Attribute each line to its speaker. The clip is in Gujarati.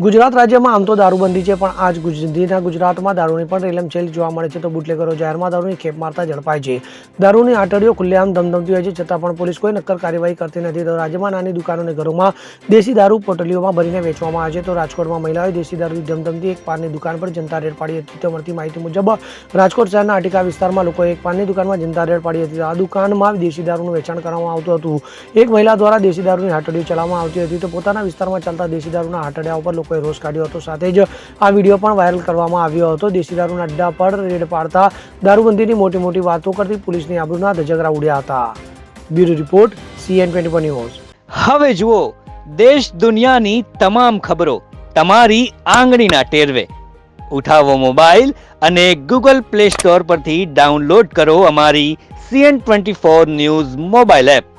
Speaker 1: ગુજરાત રાજ્યમાં આમ તો દારૂબંધી છે, પણ આજ ગુજરાતમાં દારૂની પણ રેલમછેલ જોવા મળે છે. તો બુટલેગરો જાહેરમાં દારૂની ખેપ મારતા ઝડપાય છે. દારૂની આટડીઓ ખુલ્લેઆમ ધમધમતી હોય છે, છતાં પણ પોલીસ કોઈ નક્કર કાર્યવાહી કરતી નથી. તો રાજ્યમાં નાની દુકાનો અને ઘરોમાં દેશી દારૂ પોટલીઓમાં ભરીને વેચવામાં આવે છે. તો રાજકોટમાં મહિલાઓએ દેશી દારૂની ધમધમતી એક પાનની દુકાન પર જનતા રેડ પાડી હતી. તો મળતી માહિતી મુજબ રાજકોટ શહેરના આટિકા વિસ્તારમાં લોકોએ એક પાનની દુકાનમાં જનતા રેડ પાડી હતી. આ દુકાનમાં દેશી દારૂનું વેચાણ કરવામાં આવતું હતું. એક મહિલા દ્વારા દેશી દારૂની આટડીઓ ચલાવવામાં આવતી હતી. તો પોતાના વિસ્તારમાં ચાલતા દેશી દારૂના આટડિયા ઉપર લોકોએ રોષ કાઢ્યો હતો. સાથે જ આ વિડીયો પણ વાયરલ કરવામાં આવ્યો હતો. દેશી દારૂના અડ્ડા પર રેડ પાડતા દારૂબંધીની મોટી મોટી વાતો કરતી પોલીસની આબરૂના ધજગરા ઉડ્યા હતા. Bureau report CN24 news.
Speaker 2: હવે જુઓ દેશ દુનિયાની તમામ ખબરો તમારી આંગળીના ટેરવે. ઉઠાવો મોબાઈલ અને Google Play Store પરથી ડાઉનલોડ કરો અમારી CN24 ન્યૂઝ મોબાઈલ એપ.